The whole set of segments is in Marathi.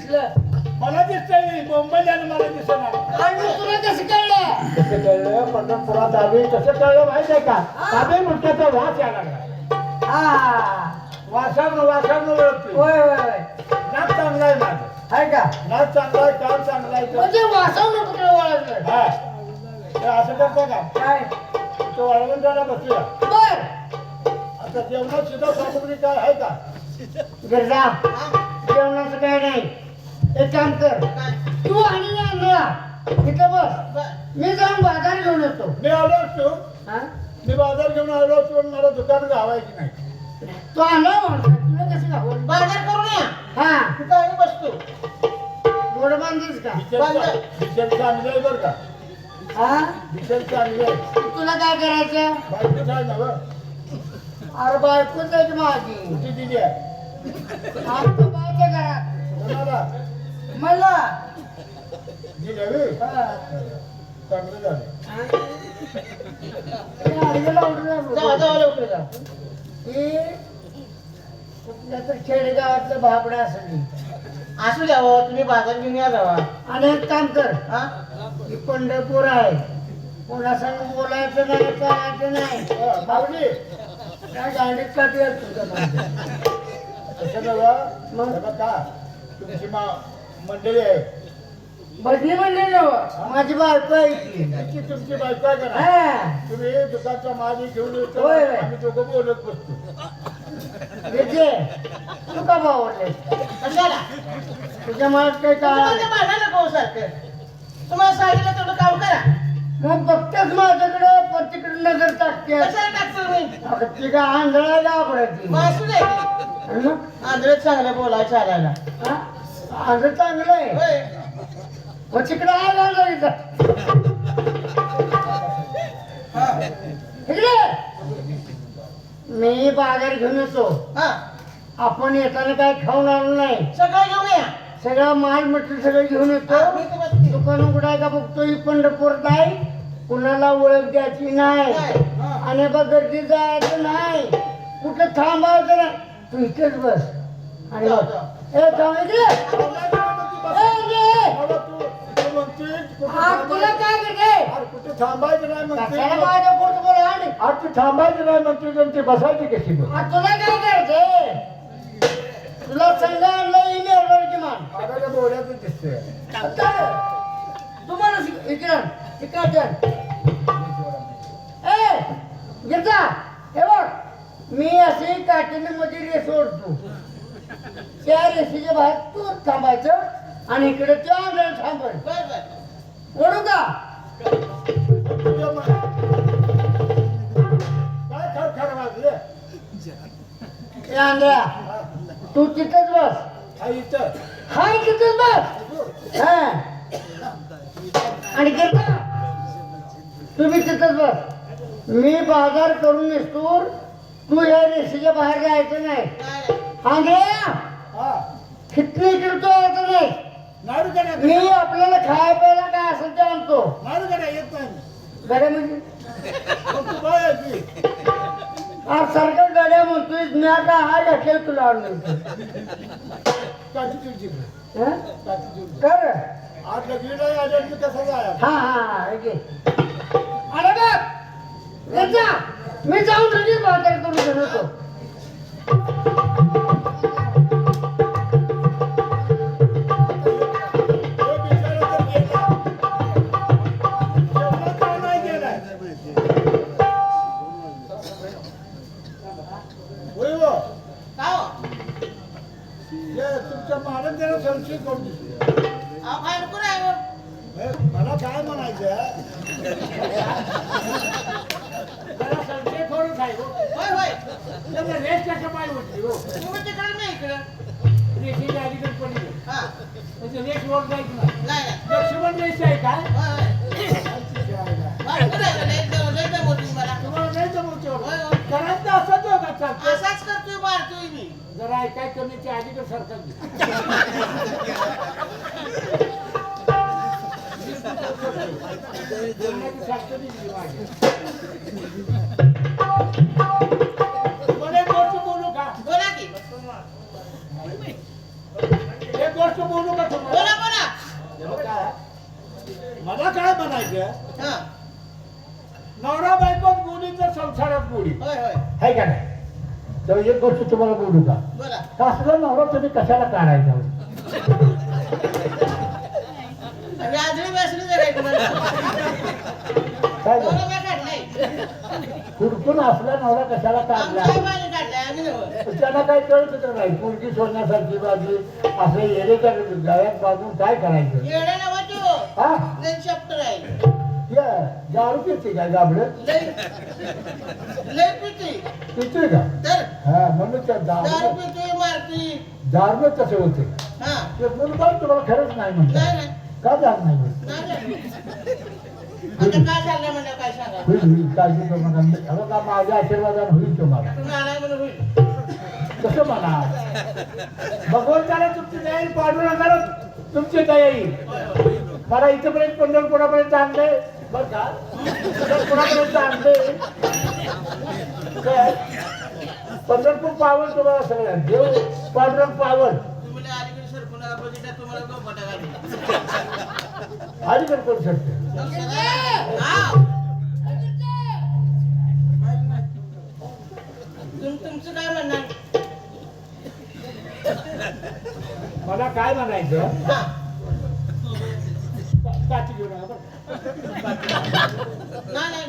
दिसलं मला दिसतंय मुंबईला मला दिसणार आणि तुला कसं कळलं कसं कळलं पंढरपुरात आम्ही कसं कळलं माहिती आहे का आम्ही मुठ्याचा वास यायला लागला हा वासानं ओळखतो होय होय होय नाच चांगला आहे माझं आहे का नाच चांगला आहे काम चांगला आहे म्हणजे वासावून कुठे ओळखलं हा ते असं करता का काय तो वाळवंटाला बसूया बर आता जेवणात सुद्धा सामुग्री काय आहे का गरजा जेवणाचं काय नाही एक काम कर तू आणि आणला इथं बस मी जाऊन बाजार घेऊन येतो मी आलो असतो हा मी बाजार घेऊन आलो असतो पण मला दुकान गावायची नाही तू आणला म्हणतो तुला कसं गावल बाजार करून या हा तिथं आम्ही बसतो गोड बांधीस का बिचल चांगलं आहे बरं का हा बिचल चांगलं आहे तुला काय करायचं बायकोच आहे ना बरं अरे बायकोच आहे की माझी कुठे दिली आहे आमच्या बायच्या घरात कोणाला मला दिली आहे व्हय? हा. चांगलं झालं ते अडीला order जावा आहे. जावा लवकर जा हे कुठल्या तर खेडेगावातलं भाबडं असेल असू द्यावं तुम्ही बाजार घेऊन या जावा आणि एक काम कर हा ही पंढरपूर आहे कोणासंग बोलायचं नाही चालायचं नाही हा, माऊली त्या गाडीत काठी आहे तुझं माझं. तसं नव्हं. मग? हे बघा, तुमची मंडळी आहे बदली म्हणली नव्ह माझी बायको आहे इथली. ती तुमची बायको आहे का नाही? हा तुम्ही दुकानचा माल घेऊन येतो होय, होय. आम्ही दोघं बोलत बसतो विजय तू का भावडले कशाला तुझ्या मनात काही तुम्हाला काय भांडा नको हो सारखं तुम्हाला सांगितलं तेवढं काम करा मग बघतेच माझ्याकडे पण तिकडे नजर टाकते कशाला टाकतो मी ती का आंधळा गाबडायची मग असू दे आंध्रच चांगलं बोलायचं चालायला आंधळ चांगलं आहे होय मग तिकडे आहे गांधळ इकडे मी बाजार घेऊन येतो हा आपण येताना काय खाऊन आलो नाही सगळं घेऊन या सगळा माल मटेरियल सगळं घेऊन येतो हा, मी तर बसते. दुकान उघडाय का बघतो ही पंढरपूरात आहे कुणाला ओळख द्यायची नाही नाही. आणि बघ गर्दी जायचं नाही कुठं थांबायचं नाही तू इथेच बस आणि जाऊ, बघ ए थांब इकडे ए, इकडे. तू म्हणतेस कुठं आ, तुला थांबायचं- काय करते अरे कुठे थांबायचं नाही कशाला म्हणते माझ्या पोट बोला आणि आज ती थांबायचं नाही म्हणते तर ती बसायची कशी मग? आ, तुला काय करते तुला संघ आणलं ही निर्भर किमान माझ्या डोळ्यातच दिसतंय तुम्हाला इकडं इकडं ए गिरजा हे बघ मी अशी काठीने मध्ये रेस ओढतो त्या रेसीच्या बाहेर तू थांबायचं आणि इकडे त्या आंधळ थांबल बर बर ओढू का तुझ्या काय खरखर वाजले ए आंधळा तू तिथंच बस हा इथं हाय तिथंच बस हा आणि गिरजा तुम्ही तिथंच बस मी बाजार करून येतो तू या रेषेच्या बाहेर जायचं नाही आंधळा हा कितनी किरतो यायचं नाही नारू का नाही मी आपल्याला खाया प्यायला काय असेल ते आणतो नारू का नाही येत नाही गाड्या म्हणजे मग तू काय यायची आज सरकार गाड्या म्हणतोय मी आता हा घातलेला तुला आणून काची तुझी काची तुझी कर आज लगीन आहे आज मी कसा जाया हा हा हा हे घे. अरे बघ याचा मी जाऊन लगेच बाजार करून घेऊन येतो हे बिचारा तर गेला. जेवणात का नाही गेलाय? होय हो. का हो हे तुमच्या महाराज त्याला संशय करून दिसतो. अहो, काय नको नाही हो. हे मला काय म्हणायचं त्याला संशय करून खायचो होय होय त्याला रेस कशा पाय होती हो तुम्ही तिकडे नाही इकडं रेशीच्या अलीकडे पडली हा म्हणजे रेस वर जायची नाही नाही नाही लक्ष्मण रेस आहे काय होय होय भरपूर आहे का? लय जमवतो मला तुम्हाला नाही जमवते होय, होय. घरात तर असंच हो का चालतं असाच करतोय मारतोय मी जरा ऐकाय कमीच्या अलीकडे सरकार मला एक गोष्ट बोलू का बोला की एक गोष्ट बोलू का तुम्हाला बोला बोला हे बघा, मला काय म्हणायचं हा नवरा बायकोत गोडीचं संसारात गोडी होय होय आहे का नाही तर एक गोष्ट तुम्हाला बोलू का बोला असला नवरा तुम्ही कशाला काढायचा आणि आजरी बसली जरा तुम्हाला काय बोला झालं? मी काढलंय कुडकून असला नवरा कशाला काढला आमच्या बाईने काढलंय आम्ही नव्हं. त्यांना काय कळत होतं नाही मुलगी सोडण्यासारखी बाजू असं येण्याच्या गळ्यात बाजून काय करायचं येडे नव्हं ते हो. हा लय चॅप्टर आहे या दारू पिते काय गाबडं लय पिती पितोय का तर हा म्हणून त्या दारू दारू पितोय मारती दारूच तसे होते हा ते मुलगा तुम्हाला खरंच नाही म्हणतात नाही नाही का जात नाही म्हणत? नाही आता काय चाललंय म्हणजे काय सांगा होईल होईल काळजी करू नका अहो का माझ्या आशीर्वादाने होईल तुम्हाला तुम्ही आलाय म्हणून होईल कसं म्हणा भगवंताला तुमची तयारी पाडू नका तुमची तयारी मला इथपर्यंत पंढरपुरापर्यंत आणले बर का पंढरपुरापर्यंत आणले काय पंढरपूर पावन तुम्हाला सगळं देव पांडुरंग पावन तुम्ही लय अलीकडे सरकून नका बघितलं तुम्हाला गप्पा टाकायला अलीकडे करू शकते तुमचं काय म्हणणार मला काय म्हणायचं हा काठी घेऊन या बरं. नाही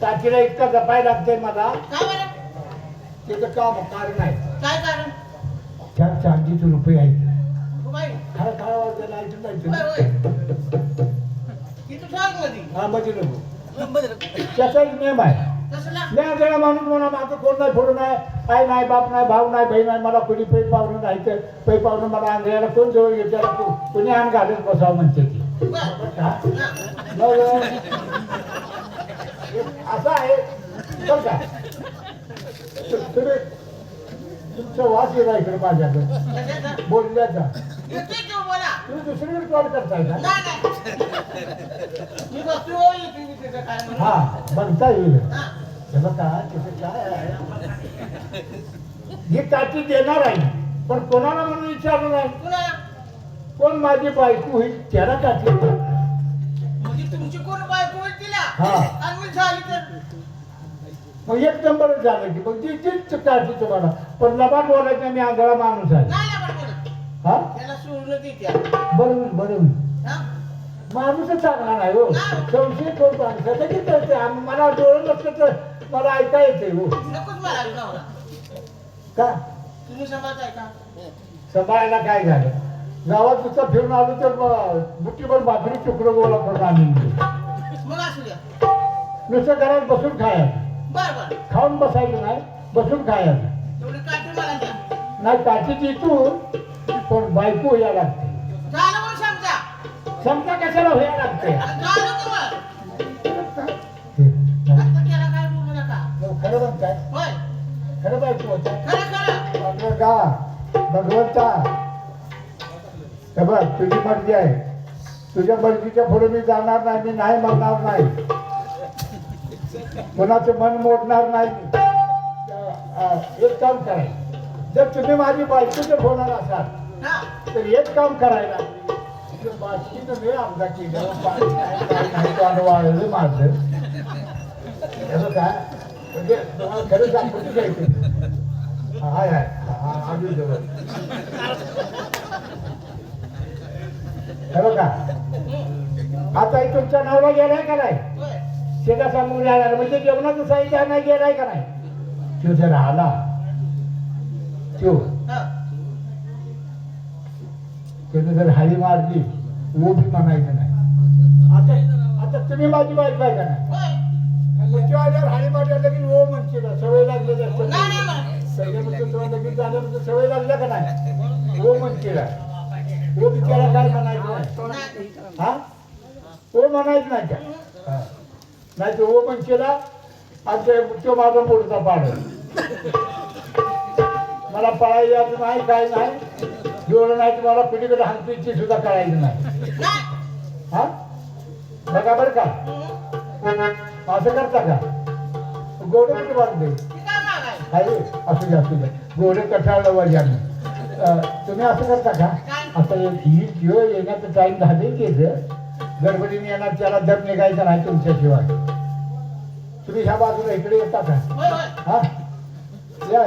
काठीला इतका जपायला लागते मला काय बरं त्याचं काम कारण आहे काय कारण त्या चांदीचे रुपये आहेत हो बाई खरं खरं वाजलं ऐकून होय जायचं होय किती सांग मध्ये हा म्हणजे नको त्याचा एक नियम आहे कसला नाही जरा माणूस म्हणा माझं कोण नाही फोडून नाही आई नाही बाप नाही भाऊ नाही बहीण नाही मला कोणी पै पाहुणं नाही तर पै पाहुणं मला आंधळ्याला कोण जवळ घेतल्याला कोणी आण घालून बसावं म्हणते ती बर हा? हा मग असं आहे बरं का तुम्ही तुमचा वास येला इकडे माझ्याकडे कशाचा बोलल्याचा येतोय की बोला तुम्ही दुसरीकडे कॉल करताय का नाही मी बघतो हो, इथे मी तिथं काय म्हणून हा बघता येईल हा हे बघा तिथे काय आहे ही काठी देणार आहे पण कोणाला म्हणून विचारलं नाही कुणाला कोण माझी बायको होईल त्याला काठी देणार. म्हणजे तुमची कोण बायको होईल तिला हा. आणि मी झाली तर मग एक नंबरच झालं की मग तीच काठी तुम्हाला पण लबाड बोलायचं नाही, मी आंधळा माणूस आहे नाही ना पण बोलत हा त्याला सोडून देत्या बरोबर बरोबर हा माणूसच चांगला नाही हो नाही. संशय कोण माणसाचं की कळते मला डोळं नसलं तर मला ऐका येते हो नकोच मला नवरा का तुम्ही समजताय का सांभाळायला काय झालं गावात नुसतं फिरून आलो तर बुट्टीभर भाकरी तुकडं गोळा करून आणून दिली. मग असू द्या नुसतं घरात बसून खायचं बर बर खाऊन बसायचं नाही बसून खायचं तेवढी काठी मला द्या नाही काठीची इथून पण बायको या लागते झालं म्हणून समजा समजा कशाला व्हायला लागते झालं की मग हे, आता त्याला काय बोलू नका मग खरं म्हणताय होय खरं बायको होतं खरं खरं आपलं का भगवंता हे बघ तुझी मर्जी आहे तुझ्या मर्जीच्या पुढे मी जाणार नाही मी नाही म्हणणार नाही कोणाचं मन मोडणार नाही एक काम करायचं जर तुम्ही माझी बायको जर होणार असाल हा तर एक काम करायला बाकीचं नाही आमचा केलं वाढलं माझं हे बघा म्हणजे तुम्हाला खरं सांगतो घ्यायचं हाय हाय आम्ही जवळ हे बघा आता एक तुमचा नवरा गेलाय का नाही होय शेता सांगून राहणार म्हणजे जेवणाचं साहित्य नाही गेलाय का नाही तो जर आला तो हा त्याने जर हाडी मारली वो बी म्हणायचं नाही आता आता तुम्ही माझी बायको आहे का नाही होय मग तो आल्यावर हाडी मारल्या लगेच वो म्हणते ना सवय लागलेली असते नाही नाही म्हणा पहिल्यापासून तुला लगेच झाल्यापासून सवय लागल्या का नाही वो म्हणते ना वो बिचारा काय म्हणायचं नाही नाही हा वो म्हणायचं नाही का हा. नाही तो वो म्हणशीला आणि तो माझा मोठा पाड मला पळायला यायचं नाही काय नाही डोळं नाही तुम्हाला कुणीकडे हानपीची सुद्धा कळायचं नाही नाही हा बघा बरं का असं करता का गोड कुठे बांधले ती काय मागाय आहे असू द्या गोडे कठाळलं वाजानं तुम्ही असं करता का आता ही किंवा येण्याचं टाइम झाले की गडबडीने येणार त्याला दम निघायचा नाही तुमच्याशिवाय तुम्ही ह्या बाजूला इकडे येता का हा या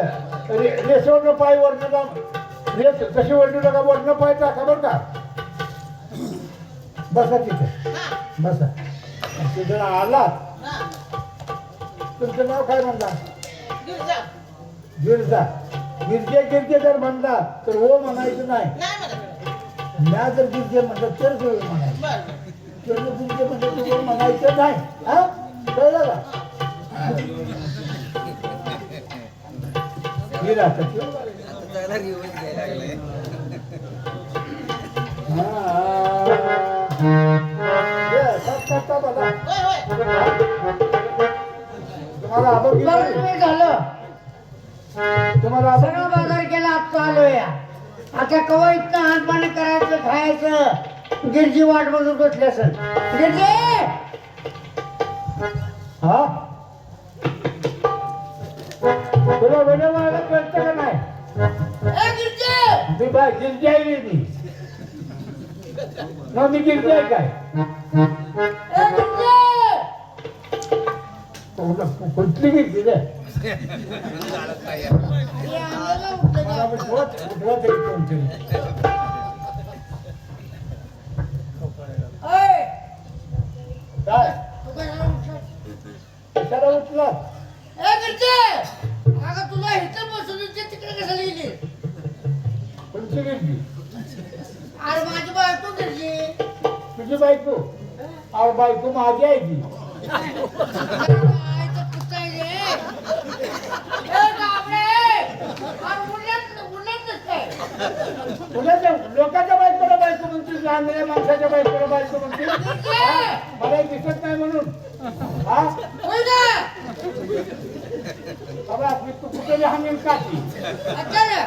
रेसवरनं पाय वरनं रेस कशी वरडू नका वरनं पाय टाका बरं का बसा तिथे बसा तिथे आलात तुमचं नाव काय म्हणता गिरजा गिरजे जर म्हणला तर हो म्हणायचं नाही म्या जर गिरजे म्हणलं तर म्हणायचं गिरजे म्हणलं तर हो म्हणायचं नाही हा कळलं का गिरा तुम्हाला बरंच वेळ झालं तुम्हाला सगळं बाजार केला आता आलोय आता कवा इथं हात पाणी करायचं खायचं गिरजी वाट बघून बसले असेल गिरजी हा तुला वेळ मला कळतं का नाही ए गिरजी मी बाय गिरजी आहे मी मग मी गिरजी आहे काय ए गिरजी कुठली गिरजी रे हे आम्हाला उठलं उठवा तरी कोणतरी ओय, काय तू कशाला उठला? कशाला उठला ए गिरजी अगं तुला इथं बसून तिकडे कशाला गेली कोणती गिरजी अरे माझी बायको गिरजी तुझी बायको अहो बायको माझी आहे ती आईचं पुस्तक आहे रे. ए बापरे अरे उन्हात नसतंय पुण्याच्या लोकांच्या बायकोला बायको म्हणतील लहान माणसाच्या बायकोला बायको म्हणतील हा? मला दिसत नाही म्हणून हा होय का बाबा आपली तू कुठे हाणील काठी अच्छा रे.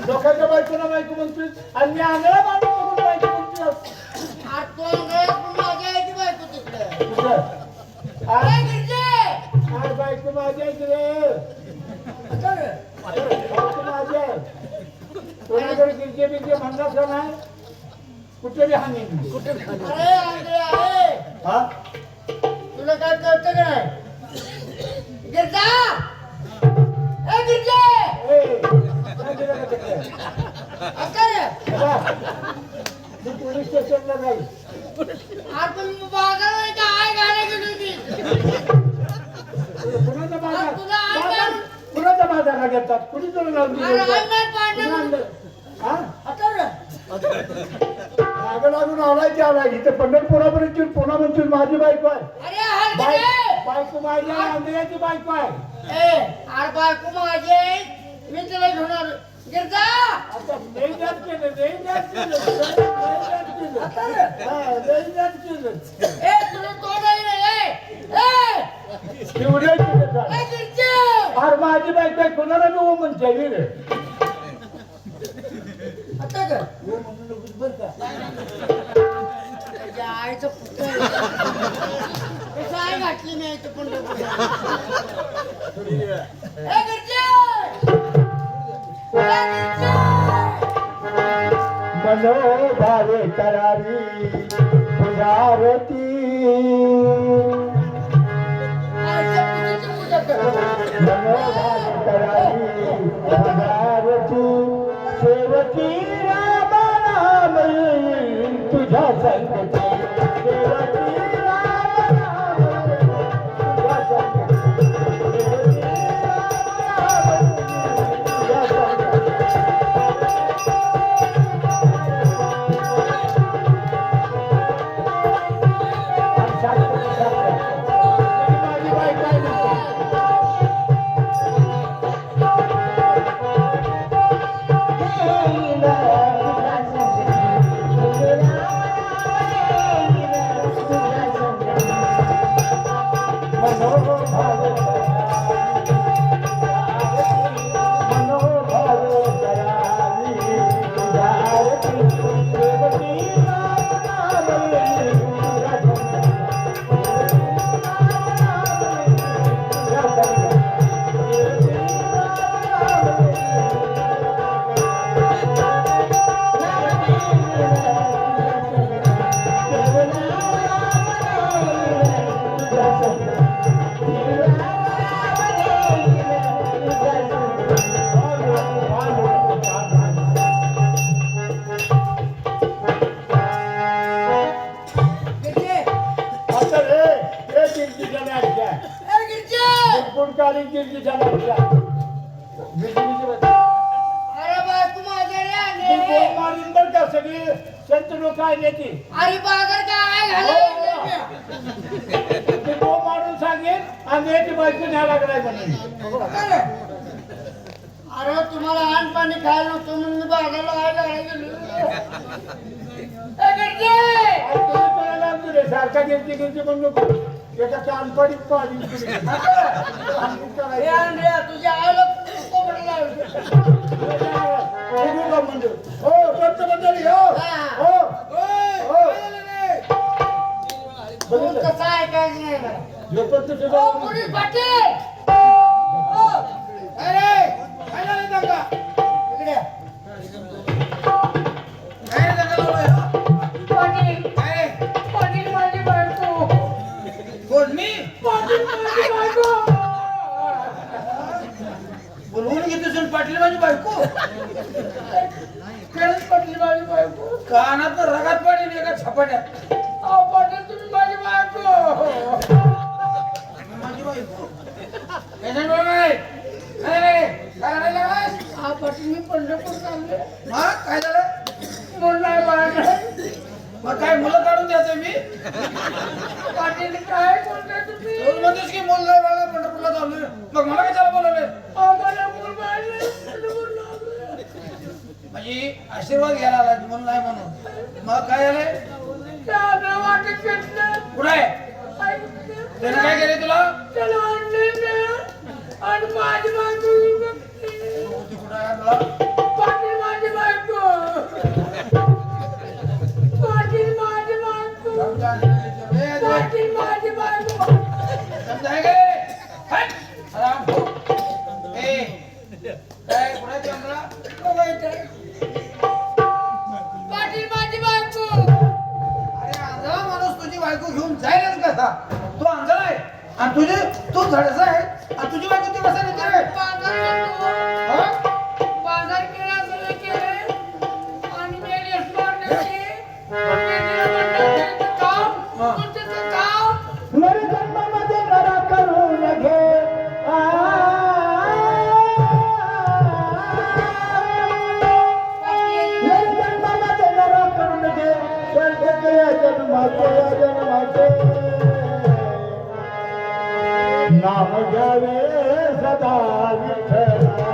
लोकांच्या बायकोला बायको म्हणतील आणि मी आंधळा माणूस बघून बायको म्हणतील आज तो अंगळ्यात पण माझी आहे ती बायको तिकडे कुठं? ए आज गिरजी आज बायको माझी आहे की रे अच्छा रे. बायको माझी आहे कोणाकडे गिरजे बिरजे म्हणलाच का नाही कुठे हाणील अरे आंधळे आहे हा तुला काय कळतं का नाही गिरजा ए गिरजे ए, काय केलं का तिकडे? अच्छा रे. बाबा, मी पोलीस स्टेशनला जाईल आपण बाजारात का आय घालायला गेली होती कुणाचा बाजार तुला आई बाजार- कुणाचा बाजारला घेतात कुणी तुला लावून अरे दिली? आई नाही पाडलं कुणी आणलं? हा अच्छा रे. मागं लागून आलाय ते आलाय इथं पंढरपुरापर्यंत येऊन पुन्हा म्हणतील माझी बायको आहे अरे हलगडे बायको माझी आहे आंधळ्याची बायको आहे ए अरे बायको माझी आहे. मी तुला घेऊन आलो गिरजा आता लई जात केलं लई जात केलं लई जात केलं अच्छा रे. हा लई जात केलं ए तुला तोंड आहे रे. ए एवढं केलं का? ए गिरजे अरे माझी बायको आहे कोणाला मी हो म्हणते रे आता का हो म्हणू नकोस बरं का त्याच्या आईचं पुत्र कसं आई घातली नाही तर पंढरपूर ए गिरजे ए गिरजे मनोभावे करारी पुजारती आईच्या पुरीची पूजा कर. मनोभावे करारी पुजारती सेवकी राम नाम येईल तुझ्या संगती सेवकी राम नाम येईल तुझ्या संगती सेवकी राम नाम येईल तुझ्या संगती माझी बायको आहे म्हणते. आपण काली गिरगीच्या लागल्या गिरगीची बघ. अरे बायको माझ्या रे ती आले. गोल मारून बरं का सगळी संत लोक आहे त्याची अरे बाजार काय घालायला? ते गो मारून सांगेल आणि याची बायको न्याय लागलाय म्हणे अरे तुम्हाला आण पाणी खायला नव्हतं म्हणून मी बाजारला आहे गाडी गेलो. ए गरजे! आणि तुम्ही कोणाला आणतो रे सारखा गिरती गिरती म्हणून नको एका कानपडीत पाणी हे आण रे, तुझ्या आईला कोंबडं लावलं. हो पंतप्रधान हो हो हो तू तसं ऐकायचं नाही मला. जो पंत सुद्धा ओ, पोलीस पाटील! ओ, अरे काय झालं दंगा इकडे या. काय रे दंगा लावलाय हा? पाटील, काय पाटील माझी बायको. कोण मी पाटील माझी बायको. बोलवून घेतोस पाटील माझी बायको खरंच पाटील माझी बायको. कानात रगात पाडील एका छपाट्यात अहो, पाटील तुम्ही माझी बायको. माझी बायको काय बोलणार काय लागलाय हा पाटील मी पंढरपूर चालले. मग काय झालं म्हणून नाही बाळगलं. मग काय मुलं काढून द्यायचं मी पाटील काय बोलताय तुम्ही? तू म्हणतोस की मुलं नाही बाळा पंढरपूरला चाललोय मग मला काय त्याला बोलवलंय आम्हाला मूल बाळगलं, पंढरपूर लागलं. म्हणजे आशीर्वाद घ्यायला आला म्हणून नाही म्हणून मग काय झालंय त्याला वाटत घेतलं. कुठं आहे ऐकलं. त्यानं काय केलंय तुला त्याला आणलं ना. आणि माझी बायको बघते. ती कुठं आहे तुला पाटील माझी बायको. पाटील माझी बायको. पाटील माझी बायको. समजाय गे हट आराम हो ए काय कुठे ती आम्हाला पाटील माझी बायको. अरे आंधळा माणूस तुझी बायको घेऊन जाईलच कसा तू आंधळा आहे आणि तू धडसा आहे आणि तुझी बायको ती कसा नेते रे हा? बाजार केला सगळं केलं. आणि मी रेस्टॉरंट नेली. पेटीला म्हणलं त्याचं काम, तुमचं काम. नर जन्मामध्ये नरा करून घे नर जन्मामध्ये नरा करून घे स्वर्ग या जन्माचे नाम घ्यावे सदा विठ्ठला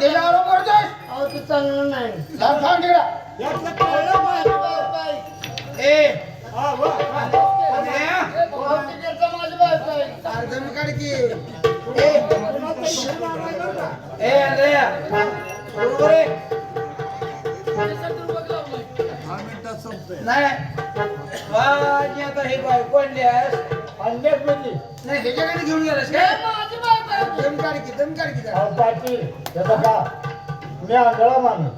त्याच्यावर बोलतोस अहो तू चांगलं नाही सांग सांग तिकडं. अहो, माझी बायको आहे. ए हा, वा. अहो, तिकडचा माझी बायको आहे. अर्धमी काढ की ए अंद्रया बरोबर आहे नाही माझी आता हे बायको आणल्यास अंड्यात म्हणजे नाही ह्याच्याकडे घेऊन गेलास हे काय माझी बायको आहे. दम काढ की जरा. अहो, पाटील हे बघा मी आंधळा माणूस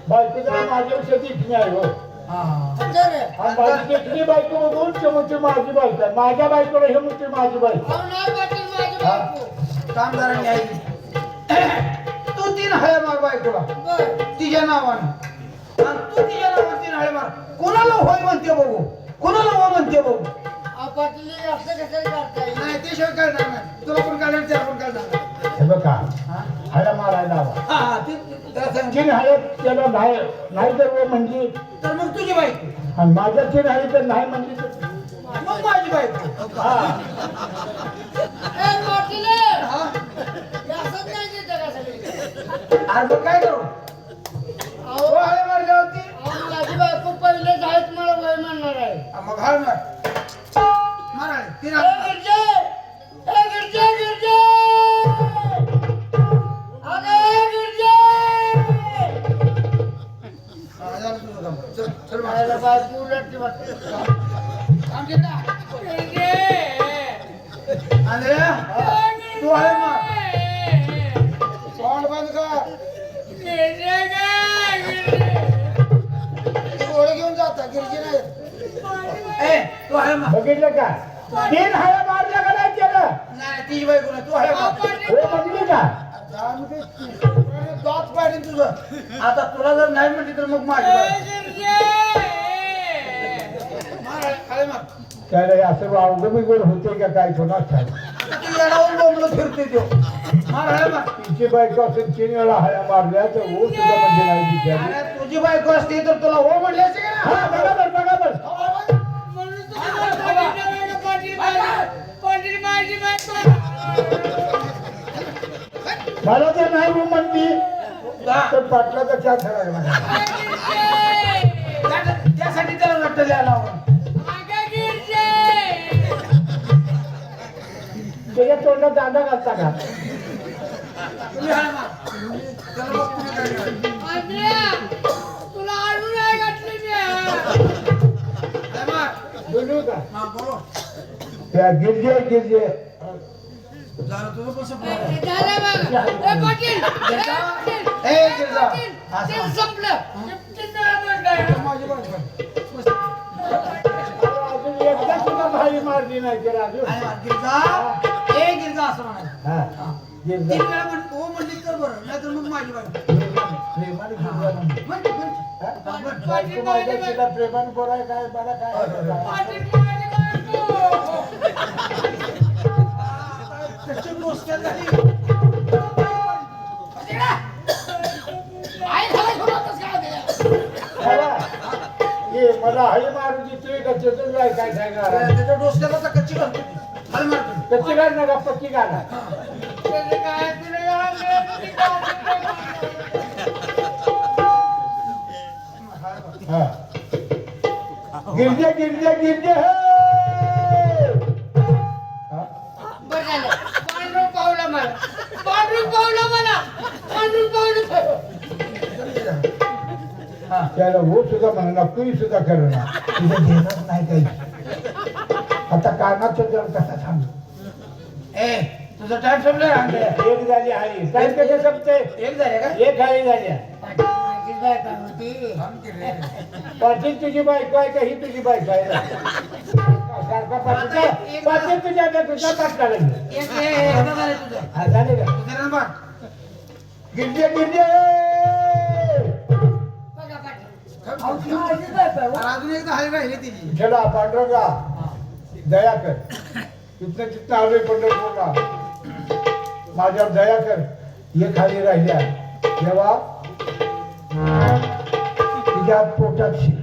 बायको जरा माझ्यापेक्षा देखणी आहे हो अच्छा रे. आणि माझी देखणी बायको बघून ते म्हणते माझी बायको आहे. माझ्या बायकोला हे म्हणते माझी बायको अहो, नाही पाटील माझी बायको. कामदारांनी ऐकली तू 3 हळ्या मार बायकोला बरं. तिच्या नावानं आणि तू तिच्या नावानं 3 हळ्या मार कोणाला होय म्हणते बघू कोणाला हो म्हणते बघू अहो, पाटील हे असं कसं करता येईल? नाही ते शिवाय करणार नाही तुला पण काढणार त्याला पण काढणार नाही. हे बघा हा? हाया मारायला हवा हा हा त्याला सांग. तीन हायत त्याला नाही तर वो म्हणजे तर मग तुझी बायको आणि माझ्या तीन आहे तर नाही म्हणजे तर मग माझी बायको हा ए, पाटील हे हा? असंच नाही ते जगासाठी. अरे मग काय करू अहो, तो हळ्या मारल्या होती अहो, माझी बायको पहिले जायत मला वय म्हणणार आहे. मग हळ मार मार हळ्या. 3 ए, हळ्या. गिरजे! ए, गिरजे, गिरजे! अगं, ए, गिरजे! हा, झालं तुझं काम. चल चल मार. माझ्या बायको उलटली वाटतं. थांब तिथं. अंद्रया तू हळ्या मार तोंड बंद कर गोळे घेऊन जाता गिरजी नाही ए तू हळ्या मार बघितलं का तीन हाया मारल्या का नाही केलं नाही तिची बायको नाही तू हळ्या मार हो म्हणली का दात पाडीन तुझं आता तुला जर नाही म्हटली तर मग माझी बायको मार हळ्या मार त्याला असं अवघड बिघड होते का काय कोणाच ठाऊक. आता तू येडावून बोंबलं फिरते तो मार हळ्या मार तिची बायको असेल 3 वेळा हाया मारल्या तर हो सुद्धा म्हणजे नाही बिचारी. अरे तुझी बायको असती तर तुला हो म्हणली असते का हा ना? बरोबर बरोबर मला तर नाही हो म्हणली हा. तर पाटलाचा चहा ठरायला लागला. त्यासाठी त्याला नट्ट लिहायला हवं त्याच्या तोंडात दांडा घालता का तुम्ही हळ्या मार त्याला बघ तुम्ही काय करायचं. तुला आणून नाही घातली मी. हळ्या मार बोलू का हा बोलो त्या गिरजे झालं तुझं पण संपलं. झालं बघ. ए, पाटील! ए, पाटील! ए, गिरजा. ते संपलं. ते नाही माझी बायको. अजून एकदा सुद्धा भारी मारली नाही की राजू. हळ्या मार. गिरजा ए गिरजा असं म्हणायचं हा गिरजा 3 वेळा म्हण हो म्हणली तर बरं नाहीतर मग माझी बायको प्रेमाने गिरजा म्हणली. म्हण, म्हण. हा? बायको माझ्या तिला प्रेमाने बोलाय काय मला काय कशी गोष्ट झाली ये मला हळी मारू देतोय का त्याचं काय सांगणार त्याच्या डोसक्याला तर कच्ची घालतो ती. हळी मारतो कच्ची घाल नका पक्की घाला हा गिरजे हे हा? बरं झालं. पांडुरंग पावला मला. पांडुरंग पावला मला. पांडुरंग पावलं. हा त्याला हो सुद्धा म्हणा तूही सुद्धा कर ना तुझं घेणार नाही काही आता कानाचं जर कसा सांगू ए तुझं टाइम संपलं एक झाली हळी काय कसे संपते एक झाले का एक हळी झाल्या पाटील, माझीच बायको होती. थांब की रे. पाटील तुझी बायको आहे का ही तुझी बायको आहे सारखा पाटील तुझ्या तुझा पाटला लागले एकदा झाले तुझं हा झाले का तुझं ना बघ. गिरजे बघा पाटील. थांब. माझीच बायको आहे, हो. आणि अजून एकदा हळी राहिली तिची चला पांडुरंगा दया कर तिथनं आलोय पंढरपूरला माझ्यावर दया कर हे खाली राहिल्या तेव्हा तिच्या पोटात शिर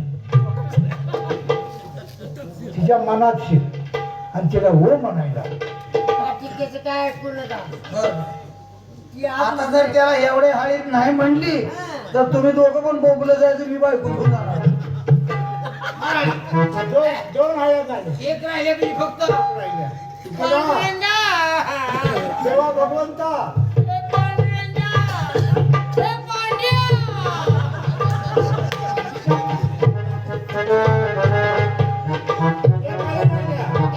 तिच्या मनात शिर आणि तिला हो म्हणायला पाटील त्याचं काय ऐकू नका. बरं ती आत आता जर त्याला एवढे हाळीत नाही म्हणली तर तुम्ही दोघं पण बोंबलं जायचं, मी बायको घेऊन जाणार. दोन हाया झाले एक राहिले तुम्ही फक्त. राहिल्या. देवा भगवंता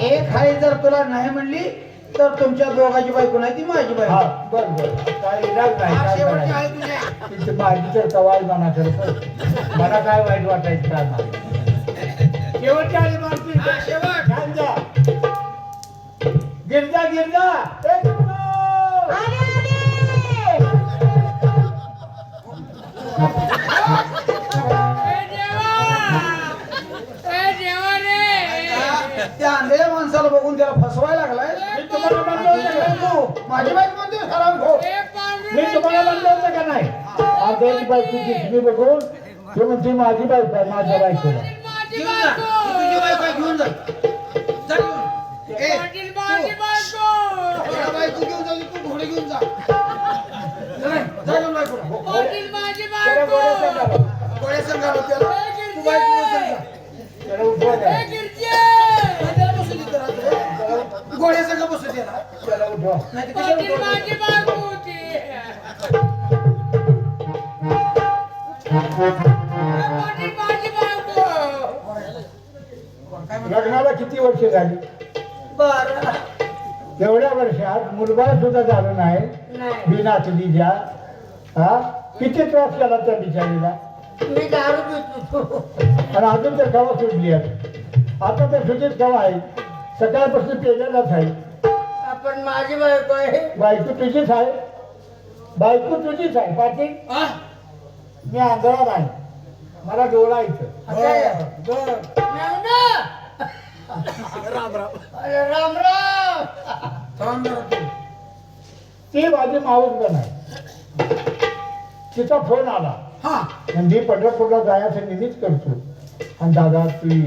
एक हाळी जर तुला नाही म्हणली तर तुमच्या दोघाची बायको नाही, ती माझी हा बायको. बर काय इलाज नाही हा, काय शेवटची करायचं? हाळी तुझी आहे. तिथे माझी तर कवाय मना करतो मला काय वाईट वाटायचं काय नाही शेवटच्या आली मारती हा, शेवट. छान जा गिरजा गिरजा एक नंबर. त्या आंधळ्या माणसाला बघून त्याला फसवायला लागलाय. मी तुम्हाला म्हणलं होतं का? तू माझी बायको म्हणते हराम खो. मी तुम्हाला म्हणलं होतं का नाही आजची बायको दिसली बघून तू म्हणते माझी बायको आहे माझ्या बायकोला घेऊन जा. ती तुझी बायको आहे, घेऊन जा. जा घेऊन. ए, तुला बायको घेऊन जा, तू घोडे घेऊन जा. नाही, जा घेऊन बायकोला. त्याला गोड्या सांगावं. घोड्या संघ आलो त्याला. तू बायको घेऊन जा. त्याला उठवा द्या. त्याला बसू दे त्याला. घोड्या संघ बसू दे त्याला. त्याला उठवा नाही तर कशाला उठवलं? लग्नाला किती वर्ष झाली बरं एवढ्या वर्षात मुलबाळ सुद्धा झालं नाही नाही बिनातली ज्या हा किती त्रास केला त्या बिचारीला मी दारू पितो आणि अजून तर कवा सुटली आहेत आता तर सुधीच कवा आहे सकाळपासून पेलेलाच आहे आपण माझी बायको आहे बायको तुझीच आहे बायको तुझीच आहे पाटील हा? मी आंधळा नाही मला डोळायचं आता आहे. बरं. मेवणा! अरे राम राम थांब जरा तू. ती माझी माऊस पण आहे तिचा फोन आला हा. म्हणजे पंढरपूरला जायचं निमित्त करतो आणि दादा ती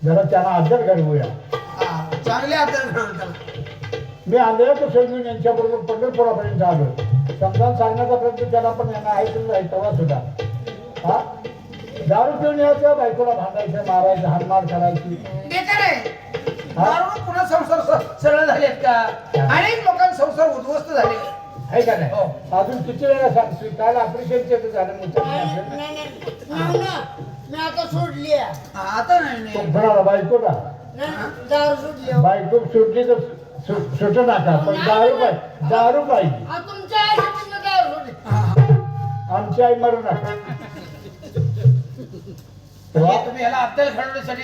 जरा त्यांना आदर घडवूया हा, चांगले आदर घडवून त्याला. मी आंधळ्याचं सोडून यांच्याबरोबर पंढरपुरापर्यंत आलो समजावून सांगण्याचा प्रयत्न त्याला पण यांना ऐकून आहे तेव्हा सुद्धा हा दारू पिऊन यायचं बायकोला भांडायचं मारायचं हाणमार करायची बेकार आहे. हा? दारूनं पुन्हा संसार सरळ झालेत का? अनेक लोकांचे संसार उद्ध्वस्त झाले. आहे का हो. नाही अजून किती वेळा सांगतो काल ऑपरेशनचे झालं मुलं मेवणा, मी आता सोडली आहे. हा, आता नाही नाही. कोणाला बायकोला नाही, दारू सोडली आहे. बायको सुटली तर सुटू नका पण दारू पाहिजे आ, तुमच्या आईसाठी दारू सोडली हा, हा. आमची आई मरू नका तेव्हा हे तुम्ही ह्याला अद्दल घडवण्यासाठी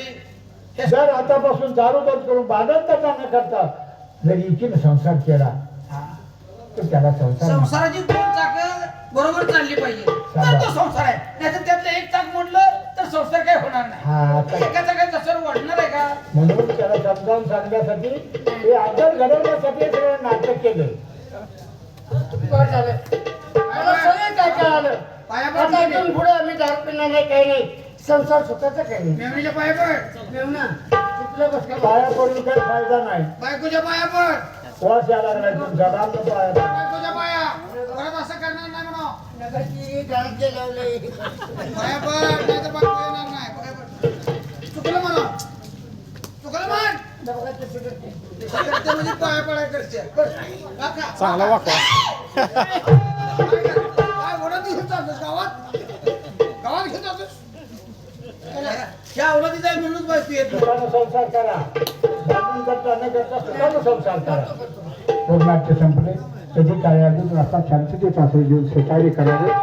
हे- जर आतापासून दारू बंद करून भांडण न करता जर इकीनं संसार केला हा. तर त्याला संसार म्हणतात. संसाराची दोन चाक बरोबर चालली पाहिजे तर तो संसार आहे. नाहीतर त्यातलं एक चाक मोडलं तर संसार काही होणार नाही. हा आता एका चाकात जसं वाढणार आहे का? म्हणून त्याला समजावून सांगण्यासाठी हे आदर घडवण्यासाठी हे सगळं नाटक केलं बरं झालं मला सगळं काय कळालं पाया आता पड इथून पुढे आम्ही दारू पिणार नाही काही नाही संसार सुखाचा काही नाही मेवणीच्या पाया पड. मेवणा कुठलं बस का पाया पडून काही फायदा नाही बायकोच्या पाया पड. वास यायला लागलाय तुमचा राम पाया पड. बायकोच्या पाया. परत असं करणार नाही म्हणा. नगरची गाडगे लावले पाया पड. नाहीतर बायको येणार नाही. पाया पड. चुकलं म्हणा. चुकलं म्हण. दवाखान्यात सुटत नाही. करते म्हणजे पाया पडाय करते. काका. चांगला वाकवा काय ओढत घेऊन चालतोस गावात? गावात घेऊन जातोस? ह्या अवलादीचा आहे म्हणूनच बायको येत नाही. सुखानं संसार करा भांडण करता न करता सुखानं संसार करा पूर्णाचे संपले कधी काय अजून असा शांततेचा जीवन स्वीकार्य करावे